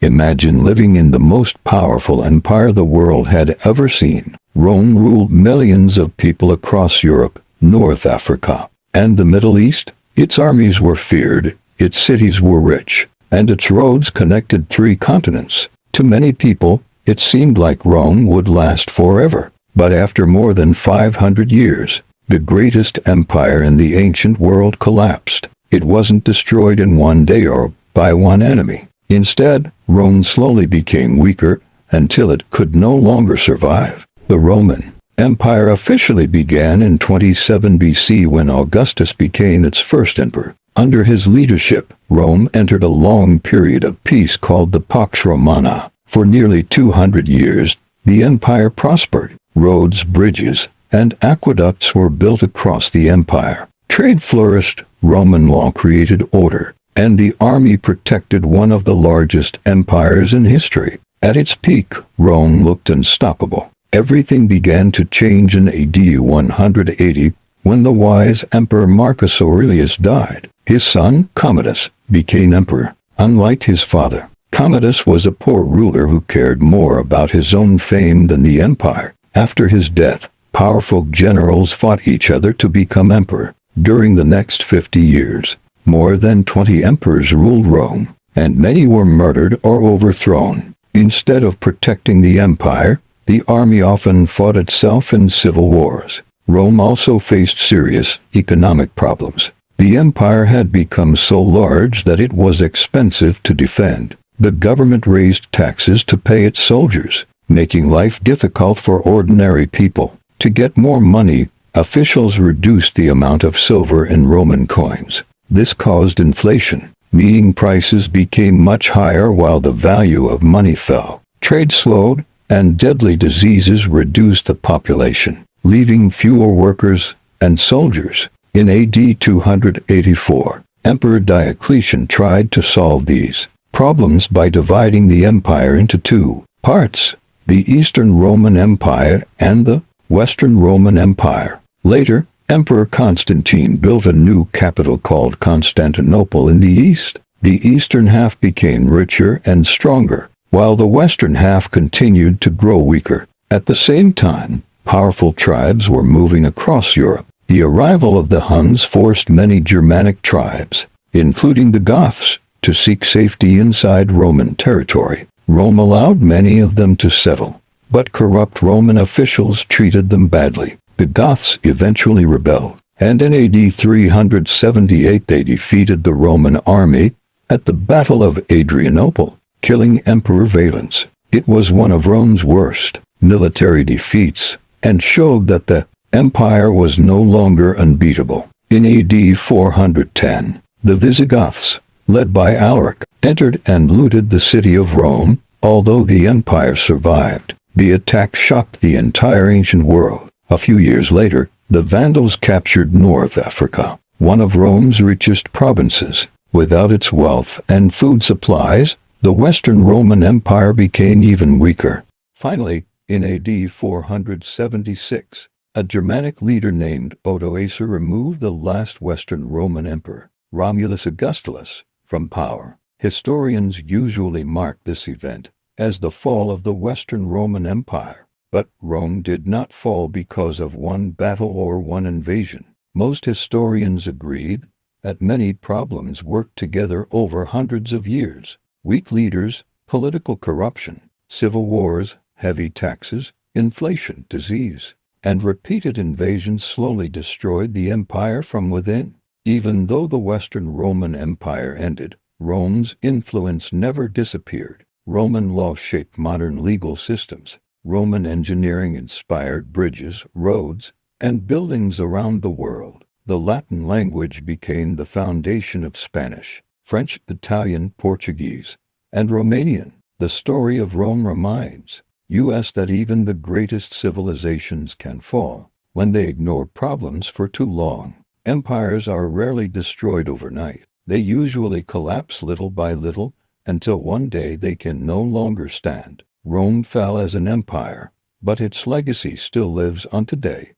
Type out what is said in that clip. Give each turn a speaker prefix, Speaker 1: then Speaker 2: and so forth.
Speaker 1: Imagine living in the most powerful empire the world had ever seen. Rome ruled millions of people across Europe, North Africa, and the Middle East. Its armies were feared, its cities were rich, and its roads connected 3 continents. To many people, it seemed like Rome would last forever. But after more than 500 years, the greatest empire in the ancient world collapsed. It wasn't destroyed in one day or by one enemy. Instead, Rome slowly became weaker until it could no longer survive. The Roman Empire officially began in 27 BC when Augustus became its first emperor. Under his leadership, Rome entered a long period of peace called the Pax Romana. For nearly 200 years, the empire prospered. Roads, bridges, and aqueducts were built across the empire. Trade flourished, Roman law created order, and the army protected one of the largest empires in history. At its peak, Rome looked unstoppable. Everything began to change in AD 180, when the wise Emperor Marcus Aurelius died. His son, Commodus, became emperor. Unlike his father, Commodus was a poor ruler who cared more about his own fame than the empire. After his death, powerful generals fought each other to become emperor. During the next 50 years, more than 20 emperors ruled Rome, and many were murdered or overthrown. Instead of protecting the empire, the army often fought itself in civil wars. Rome also faced serious economic problems. The empire had become so large that it was expensive to defend. The government raised taxes to pay its soldiers, making life difficult for ordinary people. To get more money, officials reduced the amount of silver in Roman coins. This caused inflation, meaning prices became much higher while the value of money fell. Trade slowed, and deadly diseases reduced the population, leaving fewer workers and soldiers. In AD 284, Emperor Diocletian tried to solve these problems by dividing the empire into 2 parts: the Eastern Roman Empire and the Western Roman Empire. Later, Emperor Constantine built a new capital called Constantinople in the east. The eastern half became richer and stronger, while the western half continued to grow weaker. At the same time, powerful tribes were moving across Europe. The arrival of the Huns forced many Germanic tribes, including the Goths, to seek safety inside Roman territory. Rome allowed many of them to settle, but corrupt Roman officials treated them badly. The Goths eventually rebelled, and in AD 378 they defeated the Roman army at the Battle of Adrianople, killing Emperor Valens. It was one of Rome's worst military defeats, and showed that the empire was no longer unbeatable. In AD 410, the Visigoths, led by Alaric, entered and looted the city of Rome. Although the empire survived, the attack shocked the entire ancient world. A few years later, the Vandals captured North Africa, one of Rome's richest provinces. Without its wealth and food supplies, the Western Roman Empire became even weaker. Finally, in AD 476, a Germanic leader named Odoacer removed the last Western Roman emperor, Romulus Augustulus, from power. Historians usually mark this event as the fall of the Western Roman Empire. But Rome did not fall because of one battle or one invasion. Most historians agreed that many problems worked together over hundreds of years. Weak leaders, political corruption, civil wars, heavy taxes, inflation, disease, and repeated invasions slowly destroyed the empire from within. Even though the Western Roman Empire ended, Rome's influence never disappeared. Roman law shaped modern legal systems. Roman engineering inspired bridges, roads, and buildings around the world. The Latin language became the foundation of Spanish, French, Italian, Portuguese, and Romanian. The story of Rome reminds us that even the greatest civilizations can fall when they ignore problems for too long. Empires are rarely destroyed overnight. They usually collapse little by little until one day they can no longer stand. Rome fell as an empire, but its legacy still lives on today.